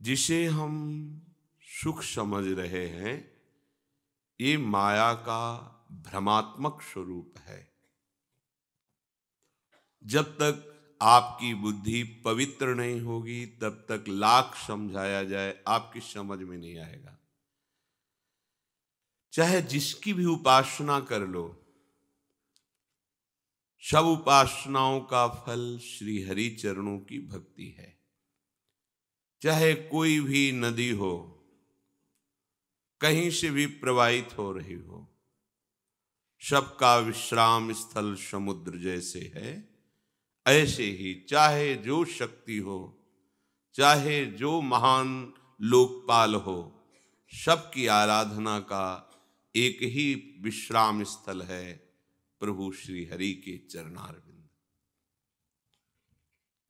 जिसे हम सुख समझ रहे हैं, ये माया का भ्रमात्मक स्वरूप है। जब तक आपकी बुद्धि पवित्र नहीं होगी, तब तक लाख समझाया जाए आपकी समझ में नहीं आएगा। चाहे जिसकी भी उपासना कर लो, सब उपासनाओं का फल श्री हरि चरणों की भक्ति है। चाहे कोई भी नदी हो, कहीं से भी प्रवाहित हो रही हो, सबका विश्राम स्थल समुद्र जैसे है। ऐसे ही चाहे जो शक्ति हो, चाहे जो महान लोकपाल हो, सबकी आराधना का एक ही विश्राम स्थल है, प्रभु श्री हरि के चरणारविंद।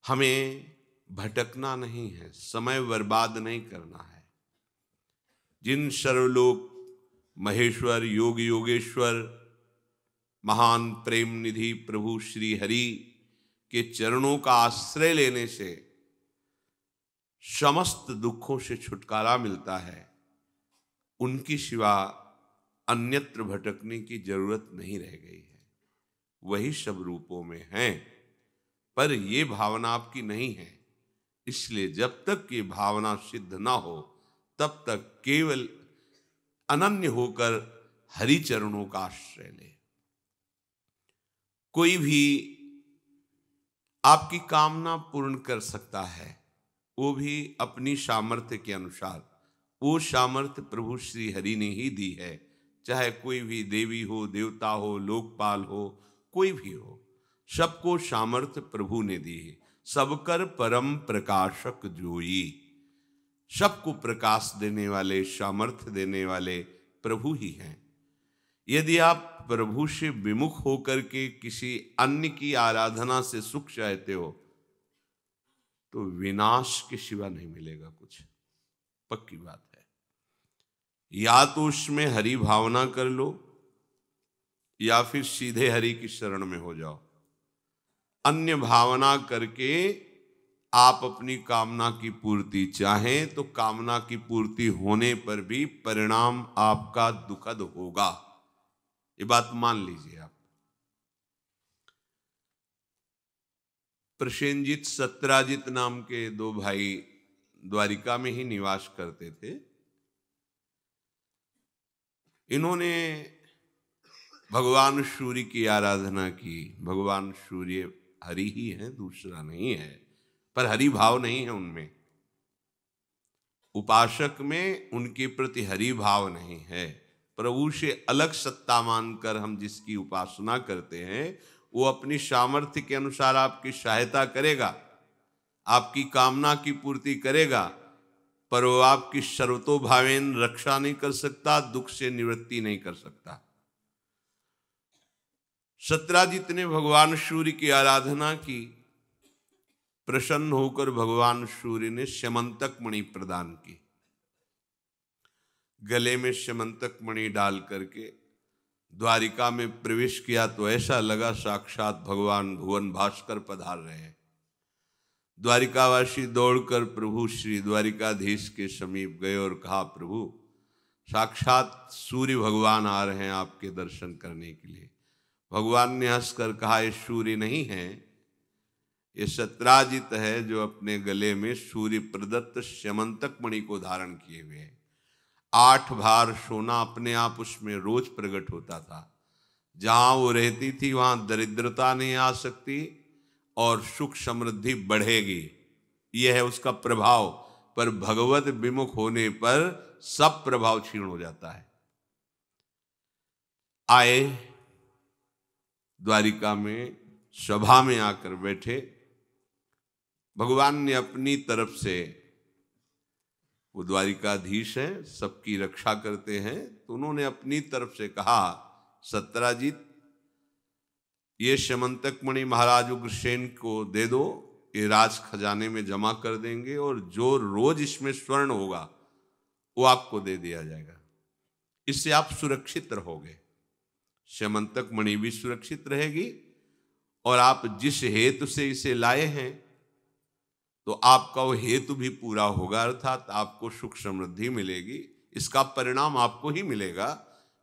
हमें भटकना नहीं है, समय बर्बाद नहीं करना है। जिन सर्वलोक महेश्वर, योग योगेश्वर, महान प्रेम निधि प्रभु श्री हरि के चरणों का आश्रय लेने से समस्त दुखों से छुटकारा मिलता है, उनकी सिवा अन्यत्र भटकने की जरूरत नहीं रह गई है। वही सब रूपों में हैं, पर ये भावना आपकी नहीं है। इसलिए जब तक ये भावना सिद्ध ना हो, तब तक केवल अनन्य होकर हरि चरणों का आश्रय ले। कोई भी आपकी कामना पूर्ण कर सकता है, वो भी अपनी सामर्थ्य के अनुसार। वो सामर्थ्य प्रभु श्री हरि ने ही दी है। चाहे कोई भी देवी हो, देवता हो, लोकपाल हो, कोई भी हो, सबको सामर्थ्य प्रभु ने दी है। सबकर परम प्रकाशक जोई, सबको प्रकाश देने वाले, सामर्थ्य देने वाले प्रभु ही हैं। यदि आप प्रभु से विमुख होकर के किसी अन्य की आराधना से सुख चाहते हो, तो विनाश के सिवा नहीं मिलेगा कुछ, पक्की बात है। या तो उसमें हरि भावना कर लो, या फिर सीधे हरि की शरण में हो जाओ। अन्य भावना करके आप अपनी कामना की पूर्ति चाहें तो कामना की पूर्ति होने पर भी परिणाम आपका दुखद होगा। ये बात मान लीजिए आप। प्रसेनजीत, सत्राजित नाम के दो भाई द्वारिका में ही निवास करते थे। इन्होंने भगवान सूर्य की आराधना की। भगवान सूर्य हरि ही है, दूसरा नहीं है, पर हरि भाव नहीं है उनमें। उपासक में उनके प्रति हरि भाव नहीं है। प्रभु से अलग सत्ता मानकर हम जिसकी उपासना करते हैं, वो अपनी सामर्थ्य के अनुसार आपकी सहायता करेगा, आपकी कामना की पूर्ति करेगा, पर वो आपकी सर्वतोभावेन रक्षा नहीं कर सकता, दुख से निवृत्ति नहीं कर सकता। सत्राजित ने भगवान सूर्य की आराधना की। प्रसन्न होकर भगवान सूर्य ने स्यमंतक मणि प्रदान की। गले में स्यमंतक मणि डाल करके द्वारिका में प्रवेश किया तो ऐसा लगा साक्षात भगवान भुवन भास्कर पधार रहे हैं। द्वारिकावासी दौड़कर प्रभु श्री द्वारिकाधीश के समीप गए और कहा, प्रभु साक्षात सूर्य भगवान आ रहे हैं आपके दर्शन करने के लिए। भगवान ने हंसकर कहा, ये सूर्य नहीं है, ये सत्राजित है, जो अपने गले में सूर्य प्रदत्त स्यमंतक मणि को धारण किए हुए है। 8 भार सोना अपने आप उसमें रोज प्रकट होता था। जहां वो रहती थी वहां दरिद्रता नहीं आ सकती और सुख समृद्धि बढ़ेगी। यह है उसका प्रभाव। पर भगवत विमुख होने पर सब प्रभाव क्षीण हो जाता है। आए द्वारिका में, सभा में आकर बैठे। भगवान ने अपनी तरफ से, वो द्वारिकाधीश हैं, सबकी रक्षा करते हैं, तो उन्होंने अपनी तरफ से कहा, सत्राजित ये स्यमंतक मणि महाराज उग्रसेन को दे दो, ये राज खजाने में जमा कर देंगे और जो रोज इसमें स्वर्ण होगा वो आपको दे दिया जाएगा। इससे आप सुरक्षित रहोगे। स्यमंतक मणि भी सुरक्षित रहेगी और आप जिस हेतु से इसे लाए हैं तो आपका वो हेतु भी पूरा होगा, अर्थात आपको सुख समृद्धि मिलेगी। इसका परिणाम आपको ही मिलेगा,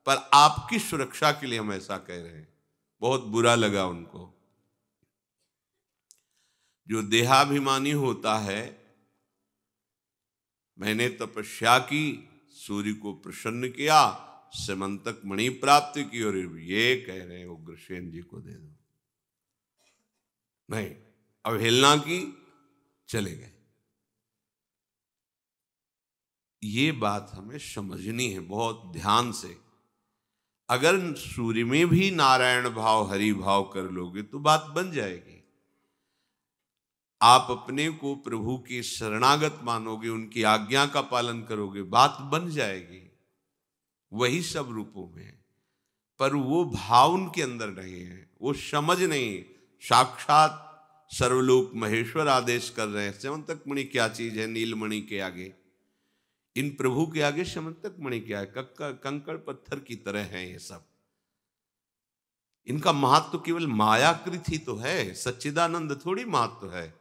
पर आपकी सुरक्षा के लिए हम ऐसा कह रहे हैं। बहुत बुरा लगा उनको। जो देहाभिमानी होता है, मैंने तपस्या की, सूर्य को प्रसन्न किया, समंतक मणि प्राप्त की, और ये कह रहे हैं उग्रसेन जी को दे दो। नहीं, अवहेलना की, चले गए। ये बात हमें समझनी है बहुत ध्यान से। अगर सूर्य में भी नारायण भाव, हरि भाव कर लोगे तो बात बन जाएगी। आप अपने को प्रभु की शरणागत मानोगे, उनकी आज्ञा का पालन करोगे, बात बन जाएगी। वही सब रूपों में है, पर वो भाव उनके अंदर नहीं है, वो समझ नहीं। साक्षात सर्वलोक महेश्वर आदेश कर रहे हैं, समंतक मणि क्या चीज है नीलमणि के आगे, इन प्रभु के आगे समंतक मणि क्या है, कंकड़ पत्थर की तरह है ये सब। इनका महत्व केवल मायाकृत ही तो है, सच्चिदानंद थोड़ी महत्व है।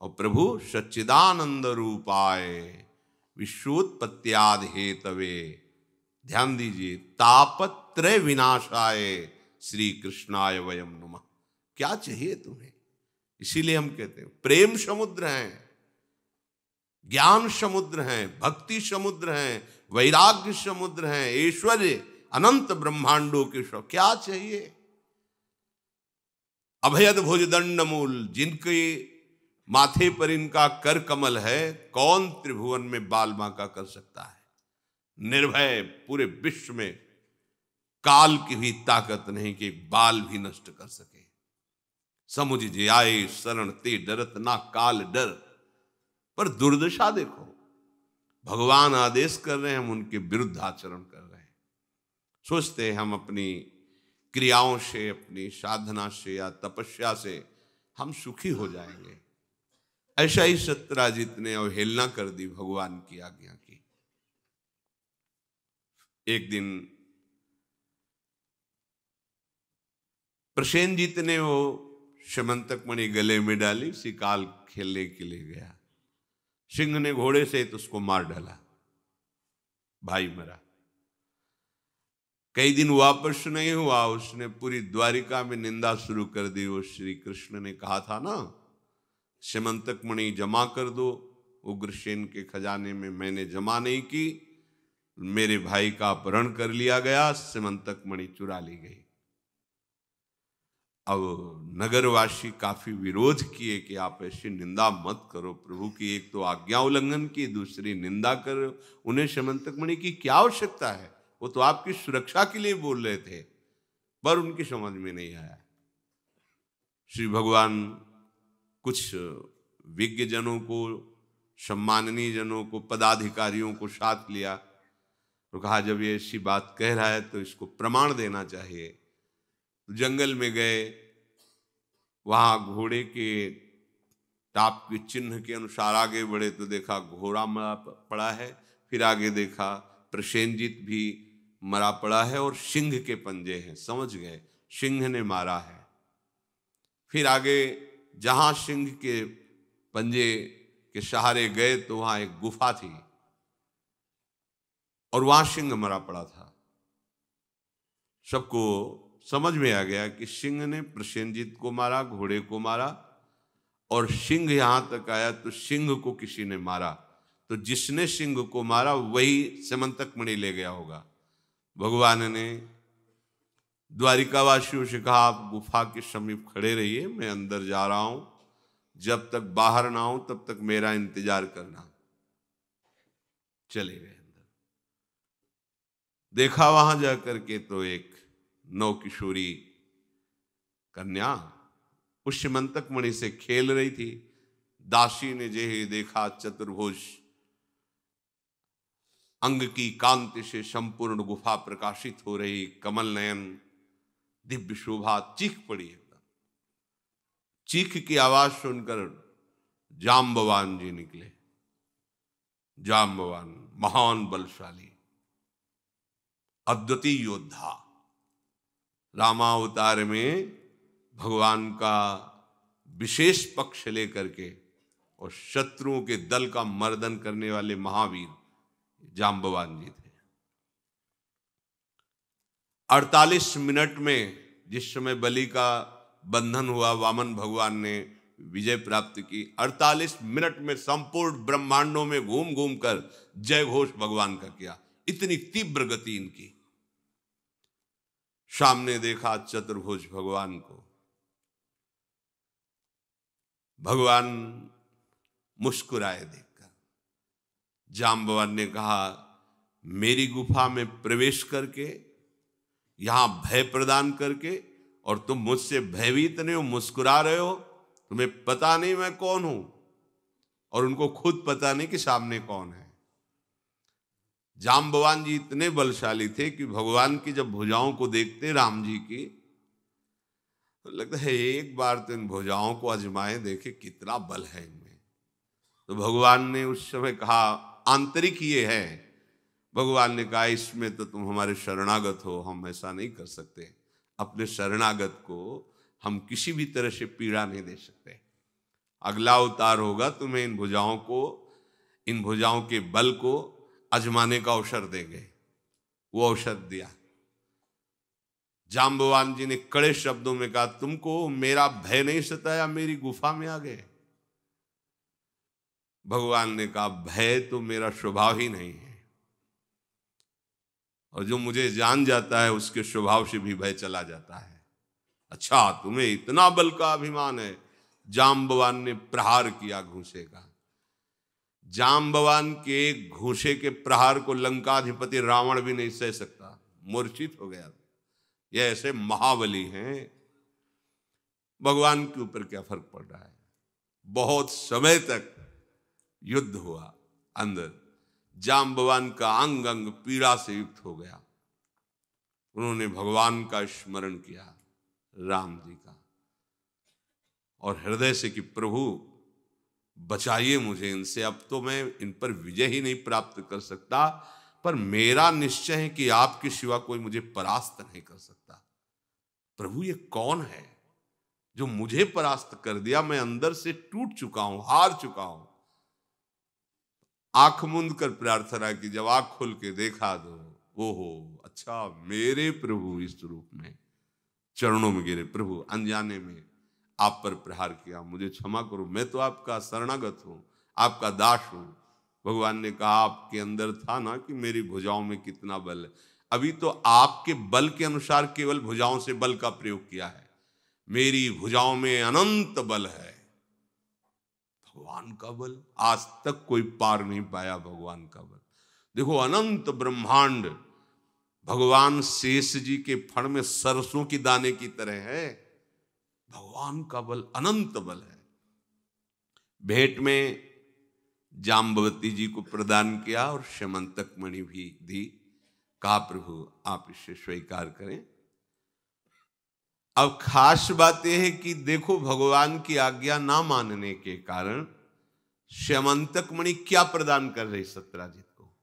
और प्रभु सच्चिदानंद रूपाय विश्वोत्पत्त्यादि हेतवे, ध्यान दीजिए, तापत्रय विनाशाय श्री कृष्णाय वयम नमः। क्या चाहिए तुम्हें? इसीलिए हम कहते हैं प्रेम समुद्र हैं, ज्ञान समुद्र हैं, भक्ति समुद्र हैं, वैराग्य समुद्र हैं, ऐश्वर्य अनंत ब्रह्मांडों के क्या चाहिए? अभयद भुजदंड मूल, जिनके माथे पर इनका कर कमल है, कौन त्रिभुवन में बाल बांका कर सकता है? निर्भय, पूरे विश्व में काल की भी ताकत नहीं कि एक बाल भी नष्ट कर सके। समुझ जे आए शरण ते डरत ना काल डर। पर दुर्दशा देखो, भगवान आदेश कर रहे हैं, हम उनके विरुद्ध आचरण कर रहे हैं। सोचते हैं हम अपनी क्रियाओं से, अपनी साधना से या तपस्या से हम सुखी हो जाएंगे। ऐसा ही सत्यराजित ने अवहेलना कर दी भगवान की आज्ञा की। एक दिन प्रसेनजीत ने वो समंतक मणि गले में डाली, शिकार खेलने के लिए गया। सिंह ने घोड़े से तो उसको मार डाला, भाई मरा। कई दिन वापस नहीं हुआ, उसने पूरी द्वारिका में निंदा शुरू कर दी। वो श्री कृष्ण ने कहा था ना, समंतक मणि जमा कर दो, उग्रसेन के खजाने में मैंने जमा नहीं की, मेरे भाई का अपहरण कर लिया गया, समंतक मणि चुरा ली गई। अब नगरवासी काफी विरोध किए कि आप ऐसी निंदा मत करो, प्रभु की एक तो आज्ञा उल्लंघन की, दूसरी निंदा करो। उन्हें समंतक मणि की क्या आवश्यकता है? वो तो आपकी सुरक्षा के लिए बोल रहे थे, पर उनकी समझ में नहीं आया। श्री भगवान कुछ विज्ञ जनों को, सम्माननीय जनों को, पदाधिकारियों को साथ लिया तो कहा जब ये ऐसी बात कह रहा है तो इसको प्रमाण देना चाहिए। तो जंगल में गए, वहां घोड़े के टाप के चिन्ह के अनुसार आगे बढ़े तो देखा घोड़ा मरा पड़ा है, फिर आगे देखा प्रसेनजीत भी मरा पड़ा है और सिंह के पंजे हैं। समझ गए सिंह ने मारा है। फिर आगे जहां सिंह के पंजे के सहारे गए तो वहां एक गुफा थी और वहां सिंह मरा पड़ा था। सबको समझ में आ गया कि सिंह ने प्रसेनजीत को मारा, घोड़े को मारा, और सिंह यहां तक आया तो सिंह को किसी ने मारा। तो जिसने सिंह को मारा वही समंतक मणि ले गया होगा। भगवान ने द्वारिकावासियों से कहा आप गुफा के समीप खड़े रहिए, मैं अंदर जा रहा हूं, जब तक बाहर ना आऊं तब तक मेरा इंतजार करना। चले गए अंदर। देखा वहां जाकर के तो एक नौ किशोरी कन्या उस समंतक मणि से खेल रही थी। दासी ने जे ही देखा, चतुर्भुज अंग की कांति से संपूर्ण गुफा प्रकाशित हो रही, कमल नयन, दिव्य शोभा, चीख पड़ी एकदम। चीख की आवाज सुनकर जाम्बवान जी निकले। जाम्बवान महान बलशाली अद्वितीय योद्धा, रामावतार में भगवान का विशेष पक्ष लेकर के और शत्रुओं के दल का मर्दन करने वाले महावीर जाम्बवान जी थे। 48 मिनट में जिस समय बलि का बंधन हुआ, वामन भगवान ने विजय प्राप्त की। 48 मिनट में संपूर्ण ब्रह्मांडों में घूम घूम कर जय घोष भगवान का किया। इतनी तीव्र गति इनकी। सामने देखा चतुर्भुज भगवान को। भगवान मुस्कुराए देखकर। जाम्बवान ने कहा, मेरी गुफा में प्रवेश करके, यहां भय प्रदान करके, और तुम मुझसे भयभीत नहीं हो, मुस्कुरा रहे हो। तुम्हें पता नहीं मैं कौन हूं, और उनको खुद पता नहीं कि सामने कौन है। जाम्बवान जी इतने बलशाली थे कि भगवान की जब भुजाओं को देखते राम जी की, तो लगता है एक बार तो इन भुजाओं को आजमाए देखे कितना बल है इनमें। तो भगवान ने उस समय कहा, आंतरिक ये है। भगवान ने कहा, इसमें तो तुम हमारे शरणागत हो, हम ऐसा नहीं कर सकते। अपने शरणागत को हम किसी भी तरह से पीड़ा नहीं दे सकते। अगला अवतार होगा, तुम्हें इन भुजाओं के बल को आजमाने का अवसर देंगे। वो अवसर दिया। जाम्बवान जी ने कड़े शब्दों में कहा, तुमको मेरा भय नहीं सताया, मेरी गुफा में आ गए। भगवान ने कहा, भय तो मेरा स्वभाव ही नहीं है, और जो मुझे जान जाता है उसके स्वभाव से भी भय चला जाता है। अच्छा, तुम्हें इतना बल का अभिमान है। जाम्बवान ने प्रहार किया घूंसे का। जाम्बवान के घूंसे के प्रहार को लंकाधिपति रावण भी नहीं सह सकता, मूर्छित हो गया। ये ऐसे महाबली हैं। भगवान के ऊपर क्या फर्क पड़ रहा है। बहुत समय तक युद्ध हुआ अंदर। जाम्बवान का अंग अंग पीड़ा से युक्त हो गया। उन्होंने भगवान का स्मरण किया, राम जी का, और हृदय से कि प्रभु बचाइए मुझे इनसे। अब तो मैं इन पर विजय ही नहीं प्राप्त कर सकता, पर मेरा निश्चय है कि आपके सिवा कोई मुझे परास्त नहीं कर सकता। प्रभु ये कौन है जो मुझे परास्त कर दिया। मैं अंदर से टूट चुका हूं, हार चुका हूं। आंख मूंद कर प्रार्थना की। जब आंख खोल के देखा तो ओहो, अच्छा, मेरे प्रभु इस रूप में चरणों में गिरे। प्रभु अनजाने में आप पर प्रहार किया, मुझे क्षमा करो, मैं तो आपका शरणागत हूं, आपका दास हूं। भगवान ने कहा, आपके अंदर था ना कि मेरी भुजाओं में कितना बल है। अभी तो आपके बल के अनुसार केवल भुजाओं से बल का प्रयोग किया है, मेरी भुजाओं में अनंत बल है। भगवान का बल आज तक कोई पार नहीं पाया। भगवान का बल देखो, अनंत ब्रह्मांड भगवान शेष जी के फण में सरसों की दाने की तरह है। भगवान का बल अनंत बल है। भेंट में जाम्बवती जी को प्रदान किया और श्यमंतक मणि भी दी। कहा, प्रभु आप इसे स्वीकार करें। अब खास बात यह है कि देखो, भगवान की आज्ञा ना मानने के कारण श्यमंतक मणि क्या प्रदान कर रही सत्यराजित को।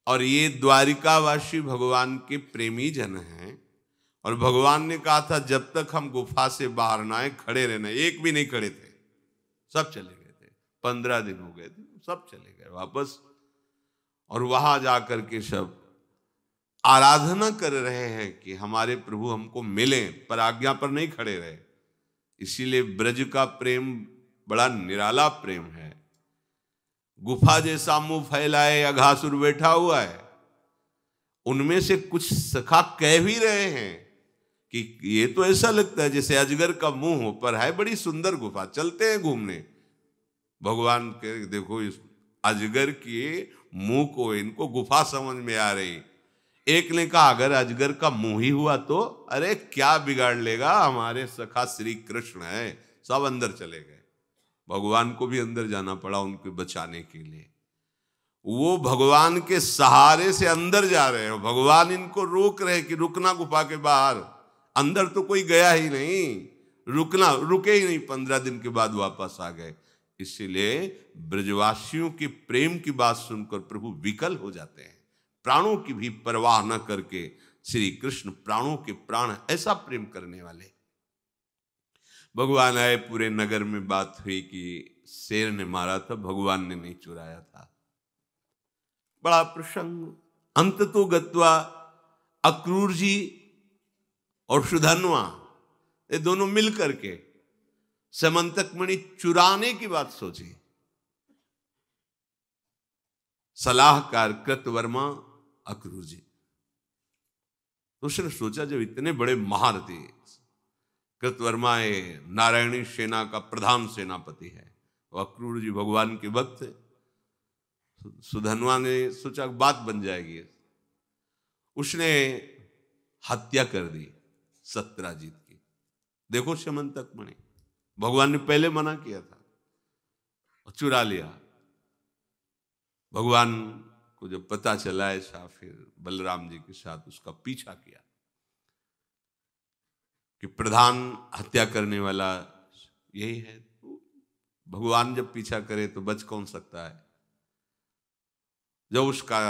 और ये द्वारिकावासी भगवान के प्रेमी जन हैं, और भगवान ने कहा था जब तक हम गुफा से बाहर ना आए खड़े रहना। एक भी नहीं खड़े थे, सब चले गए थे। 15 दिन हो गए थे, सब चले गए वापस। और वहां जाकर के सब आराधना कर रहे हैं कि हमारे प्रभु हमको मिलें, पर आज्ञा पर नहीं खड़े रहे। इसीलिए ब्रज का प्रेम बड़ा निराला प्रेम है। गुफा जैसा मुंह फैलाए अघासुर बैठा हुआ है, उनमें से कुछ सखा कह भी रहे हैं कि ये तो ऐसा लगता है जैसे अजगर का मुंह हो, पर है बड़ी सुंदर गुफा, चलते हैं घूमने। भगवान के देखो, इस अजगर के मुंह को इनको गुफा समझ में आ रही। एक ने कहा, अगर अजगर का मुंह ही हुआ तो अरे क्या बिगाड़ लेगा, हमारे सखा श्री कृष्ण है। सब अंदर चले गए। भगवान को भी अंदर जाना पड़ा उनको बचाने के लिए। वो भगवान के सहारे से अंदर जा रहे हो, भगवान इनको रोक रहे कि रुकना गुफा के बाहर। अंदर तो कोई गया ही नहीं, रुके ही नहीं। 15 दिन के बाद वापस आ गए। इसीलिए ब्रजवासियों के प्रेम की बात सुनकर प्रभु विकल हो जाते हैं। प्राणों की भी परवाह न करके श्री कृष्ण प्राणों के प्राण, ऐसा प्रेम करने वाले। भगवान आए, पूरे नगर में बात हुई कि शेर ने मारा था, भगवान ने नहीं चुराया था। बड़ा प्रसंग। अंत तो गत्वा अक्रूर जी और सुधन्वा ये दोनों मिल करके समंतक मणि चुराने की बात सोची। सलाहकार कृतवर्मा अक्रूर जी, तो उसने सोचा जब इतने बड़े महारथी, कृतवर्मा नारायणी सेना का प्रधान सेनापति है, वो अक्रूर जी भगवान के भक्त है। सुधन्वा ने सोचा बात बन जाएगी, उसने हत्या कर दी सत्यराजीत की। देखो समंतक मणि, भगवान ने पहले मना किया था और चुरा लिया। भगवान को जब पता चला ऐसा, फिर बलराम जी के साथ उसका पीछा किया कि प्रधान हत्या करने वाला यही है, तो भगवान जब पीछा करे तो बच कौन सकता है। जब उसका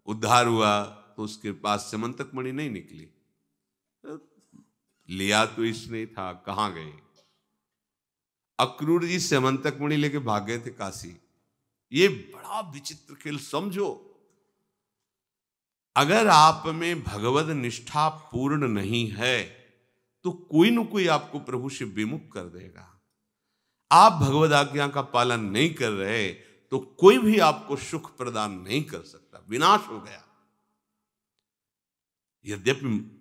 उद्धार हुआ तो उसके पास समंतक मणि नहीं निकली। लिया तो इसने था, कहां गए। अक्रूर जी समंतक मणि लेके भाग गए थे काशी। ये बड़ा विचित्र खेल समझो। अगर आप में भगवत निष्ठा पूर्ण नहीं है तो कोई न कोई आपको प्रभु से विमुख कर देगा। आप भगवत आज्ञा का पालन नहीं कर रहे तो कोई भी आपको सुख प्रदान नहीं कर सकता, विनाश हो गया। यद्यपि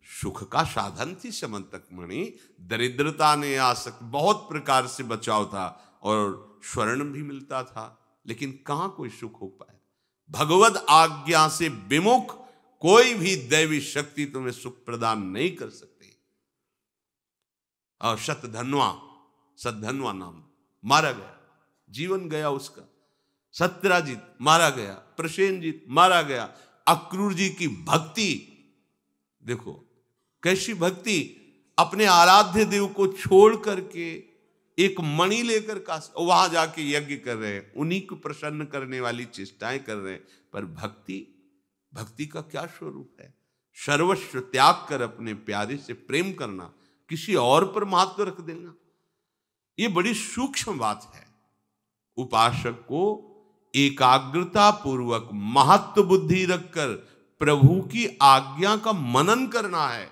सुख का साधन थी समंतक मणि, दरिद्रता ने आसक्त बहुत प्रकार से बचाव था और स्वर्ण भी मिलता था, लेकिन कहां कोई सुख हो पाए। भगवत आज्ञा से विमुख कोई भी दैवी शक्ति तुम्हें सुख प्रदान नहीं कर सकती। और सतधन्वा नाम मारा गया, जीवन गया उसका। सत्यराजीत मारा गया, प्रसेनजीत मारा गया। अक्रूर जी की भक्ति देखो, कैसी भक्ति। अपने आराध्य देव को छोड़ करके एक मणि लेकर वहां जाके यज्ञ कर रहे हैं, उन्हीं को प्रसन्न करने वाली चेष्टाएं कर रहे हैं। पर भक्ति का क्या स्वरूप है। सर्वस्व त्याग कर अपने प्यारे से प्रेम करना, किसी और पर महत्व रख देना, ये बड़ी सूक्ष्म बात है। उपासक को एकाग्रता पूर्वक महत्व बुद्धि रखकर प्रभु की आज्ञा का मनन करना है।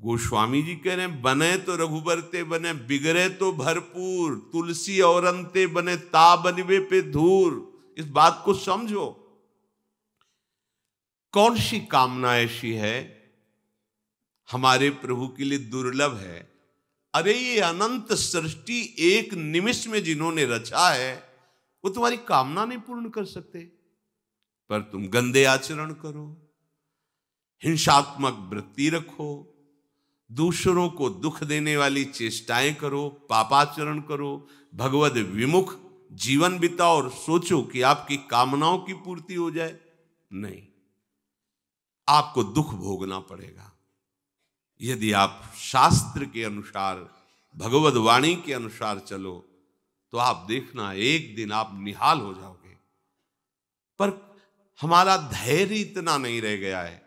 गोस्वामी जी कह रहे हैं, बने तो रघुबरते बने, बिगड़े तो भरपूर, तुलसी और अंते बने, ता बनवे पे धूर। इस बात को समझो। कौन सी कामना ऐसी है हमारे प्रभु के लिए दुर्लभ है। अरे ये अनंत सृष्टि एक निमिष में जिन्होंने रचा है वो तुम्हारी कामना नहीं पूर्ण कर सकते, पर तुम गंदे आचरण करो, हिंसात्मक वृत्ति रखो, दूसरों को दुख देने वाली चेष्टाएं करो, पापाचरण करो, भगवत विमुख जीवन बिताओ और सोचो कि आपकी कामनाओं की पूर्ति हो जाए। नहीं, आपको दुख भोगना पड़ेगा। यदि आप शास्त्र के अनुसार, भगवत वाणी के अनुसार चलो तो आप देखना एक दिन आप निहाल हो जाओगे। पर हमारा धैर्य इतना नहीं रह गया है।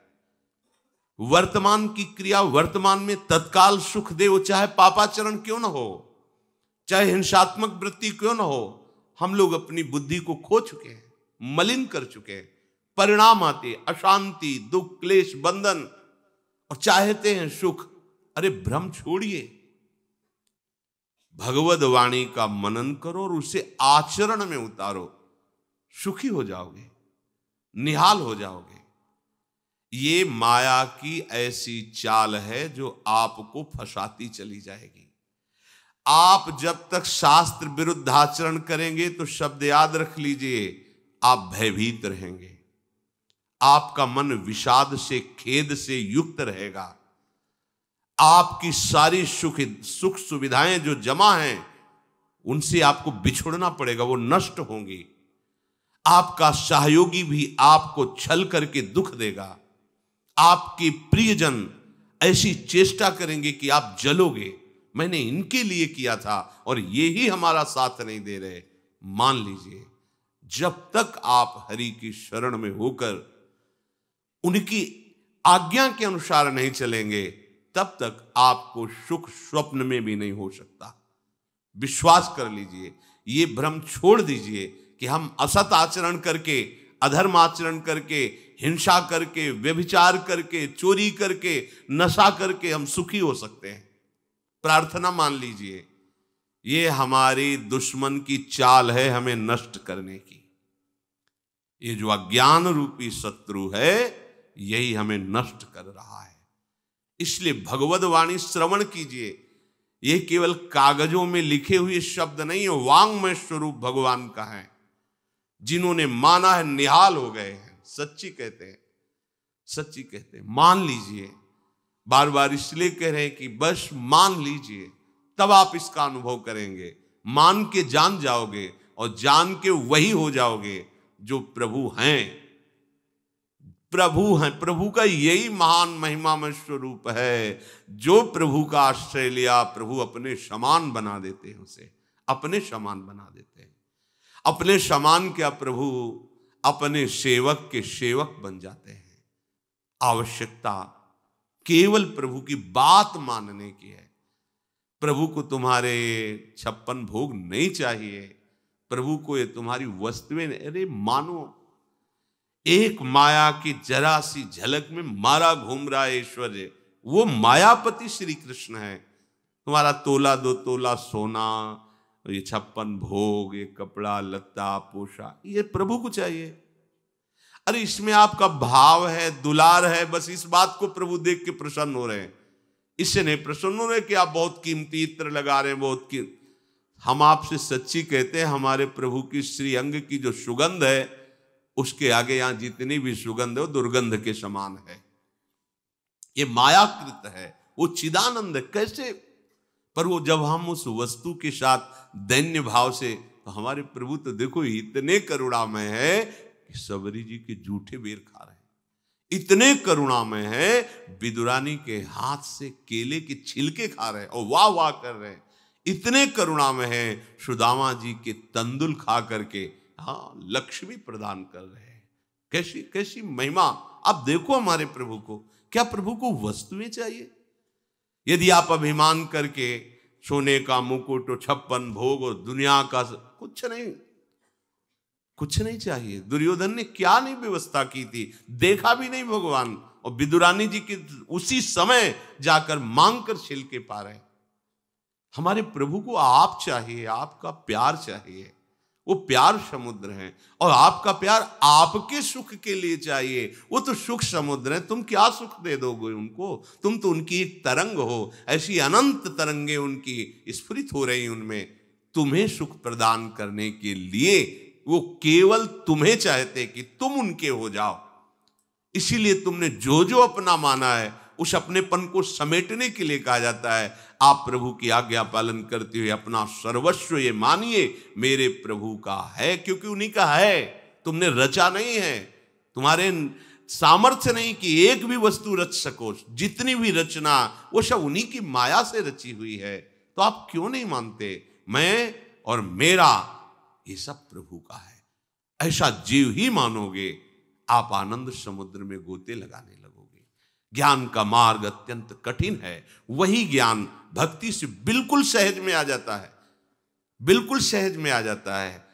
वर्तमान की क्रिया वर्तमान में तत्काल सुख दे, वो चाहे पापाचरण क्यों ना हो, चाहे हिंसात्मक वृत्ति क्यों ना हो, हम लोग अपनी बुद्धि को खो चुके हैं, मलिन कर चुके हैं। परिणाम आते अशांति, दुख, क्लेश, बंधन, और चाहते हैं सुख। अरे भ्रम छोड़िए, भगवत वाणी का मनन करो और उसे आचरण में उतारो, सुखी हो जाओगे, निहाल हो जाओगे। ये माया की ऐसी चाल है जो आपको फंसाती चली जाएगी। आप जब तक शास्त्र विरुद्ध आचरण करेंगे तो शब्द याद रख लीजिए, आप भयभीत रहेंगे, आपका मन विषाद से, खेद से युक्त रहेगा। आपकी सारी सुख सुविधाएं जो जमा हैं उनसे आपको बिछुड़ना पड़ेगा, वो नष्ट होंगी। आपका सहयोगी भी आपको छल करके दुख देगा। आपके प्रियजन ऐसी चेष्टा करेंगे कि आप जलोगे, मैंने इनके लिए किया था और ये ही हमारा साथ नहीं दे रहे। मान लीजिए, जब तक आप हरि की शरण में होकर उनकी आज्ञा के अनुसार नहीं चलेंगे तब तक आपको सुख स्वप्न में भी नहीं हो सकता। विश्वास कर लीजिए, ये भ्रम छोड़ दीजिए कि हम असत आचरण करके, अधर्म आचरण करके, हिंसा करके, व्यभिचार करके, चोरी करके, नशा करके हम सुखी हो सकते हैं। प्रार्थना मान लीजिए, ये हमारी दुश्मन की चाल है हमें नष्ट करने की। ये जो अज्ञान रूपी शत्रु है, यही हमें नष्ट कर रहा है। इसलिए भगवद वाणी श्रवण कीजिए। ये केवल कागजों में लिखे हुए शब्द नहीं है, वांग्मय स्वरूप भगवान का है। जिन्होंने माना है निहाल हो गए हैं। सच्ची कहते हैं, सच्ची कहते हैं। मान लीजिए, बार बार इसलिए कह रहे हैं कि बस मान लीजिए, तब आप इसका अनुभव करेंगे। मान के जान जाओगे और जान के वही हो जाओगे जो प्रभु हैं। प्रभु हैं, प्रभु का यही महान महिमामय स्वरूप है। जो प्रभु का आश्रय लिया, प्रभु अपने समान बना देते हैं, उसे अपने समान बना देते हैं। अपने समान क्या, प्रभु अपने सेवक के सेवक बन जाते हैं। आवश्यकता केवल प्रभु की बात मानने की है। प्रभु को तुम्हारे 56 भोग नहीं चाहिए, प्रभु को ये तुम्हारी वस्तुएं, अरे मानो एक माया की जरा सी झलक में मारा घूम रहा है ऐश्वर्य, वो मायापति श्री कृष्ण है। तुम्हारा तोला 2 तोला सोना, ये 56 भोग, ये कपड़ा लत्ता पोशाक, ये प्रभु को चाहिए। अरे इसमें आपका भाव है, दुलार है, बस इस बात को प्रभु देख के प्रसन्न हो रहे हैं। इससे नहीं प्रसन्न हो रहे कि आप बहुत कीमती इत्र लगा रहे हैं, बहुत कीमती। हम आपसे सच्ची कहते हैं, हमारे प्रभु की श्री अंग की जो सुगंध है, उसके आगे यहां जितनी भी सुगंध है वो दुर्गंध के समान है। ये मायाकृत है, वो चिदानंद है। कैसे? पर वो जब हम उस वस्तु के साथ दैन्य भाव से, तो हमारे प्रभु तो देखो इतने करुणामय है कि सबरी जी के जूठे बेर खा रहे हैं। इतने करुणामय है, विदुरानी के हाथ से केले के छिलके खा रहे हैं और वाह वाह कर रहे हैं। इतने करुणामय है, सुदामा जी के तंदुल खा करके हाँ लक्ष्मी प्रदान कर रहे हैं। कैसी कैसी महिमा। आप देखो हमारे प्रभु को। क्या प्रभु को वस्तुएं चाहिए? यदि आप अभिमान करके सोने का मुकुट, 56 भोग और दुनिया का कुछ नहीं, कुछ नहीं चाहिए। दुर्योधन ने क्या नहीं व्यवस्था की थी, देखा भी नहीं भगवान, और विदुरानी जी की उसी समय जाकर मांग कर छिलके पा रहे। हमारे प्रभु को आप चाहिए, आपका प्यार चाहिए। वो प्यार समुद्र है, और आपका प्यार आपके सुख के लिए चाहिए। वो तो सुख समुद्र है, तुम क्या सुख दे दोगे उनको? तुम तो उनकी एक तरंग हो। ऐसी अनंत तरंगे उनकी स्फुरित हो रही, उनमें तुम्हें सुख प्रदान करने के लिए वो केवल तुम्हें चाहते कि तुम उनके हो जाओ। इसीलिए तुमने जो जो अपना माना है, उस अपनेपन को समेटने के लिए कहा जाता है, आप प्रभु की आज्ञा पालन करते हुए अपना सर्वस्व ये मानिए मेरे प्रभु का है, क्योंकि उन्हीं का है। तुमने रचा नहीं है, तुम्हारे सामर्थ्य नहीं कि एक भी वस्तु रच सको। जितनी भी रचना वो सब उन्हीं की माया से रची हुई है। तो आप क्यों नहीं मानते मैं और मेरा ये सब प्रभु का है? ऐसा जीव ही मानोगे, आप आनंद समुद्र में गोते लगाने लगोगे। ज्ञान का मार्ग अत्यंत कठिन है, वही ज्ञान भक्ति से बिल्कुल सहज में आ जाता है, बिल्कुल सहज में आ जाता है।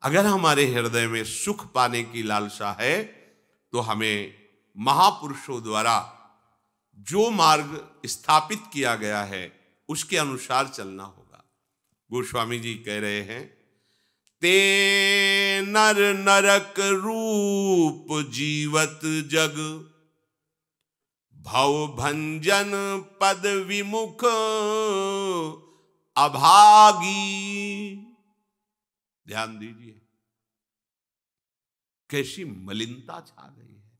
अगर हमारे हृदय में सुख पाने की लालसा है, तो हमें महापुरुषों द्वारा जो मार्ग स्थापित किया गया है उसके अनुसार चलना होगा। गोस्वामी जी कह रहे हैं, ते नर नरक रूप जीवत जग, भव भंजन पद विमुख अभागी। ध्यान दीजिए, कैसी मलिनता छा गई है,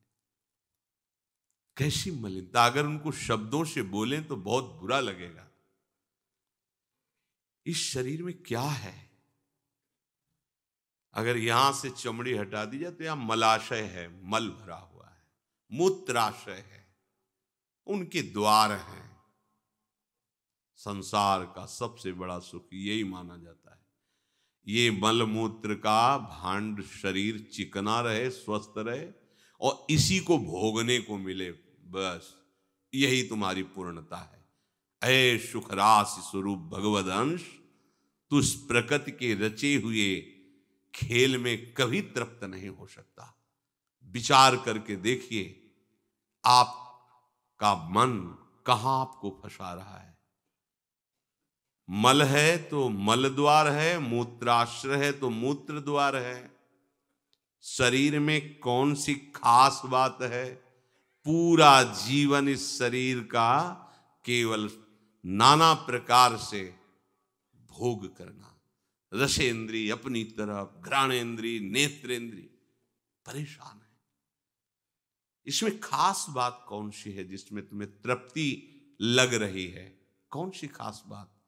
कैसी मलिनता। अगर उनको शब्दों से बोलें तो बहुत बुरा लगेगा। इस शरीर में क्या है? अगर यहां से चमड़ी हटा दी जाए तो यहां मलाशय है, मल भरा हुआ है, मूत्राशय है, उनके द्वार हैं। संसार का सबसे बड़ा सुख यही माना जाता है, ये मल मूत्र का भांड शरीर चिकना रहे, स्वस्थ रहे, और इसी को भोगने को मिले, बस यही तुम्हारी पूर्णता है। ऐ सुखराशि स्वरूप भगवद अंश, तो उस प्रकृति के रचे हुए खेल में कभी तृप्त नहीं हो सकता। विचार करके देखिए, आपका मन कहां आपको फंसा रहा है। मल है तो मल द्वार है, मूत्राश्रय है तो मूत्र द्वार है। शरीर में कौन सी खास बात है? पूरा जीवन इस शरीर का केवल नाना प्रकार से भोग करना। रसेंद्रिय अपनी तरफ, घ्राणेंद्रिय, नेत्रेंद्रिय परेशान है। इसमें खास बात कौन सी है जिसमें तुम्हें तृप्ति लग रही है? कौन सी खास बात?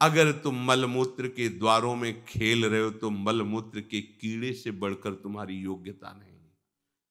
अगर तुम मलमूत्र के द्वारों में खेल रहे हो तो मलमूत्र के कीड़े से बढ़कर तुम्हारी योग्यता नहीं।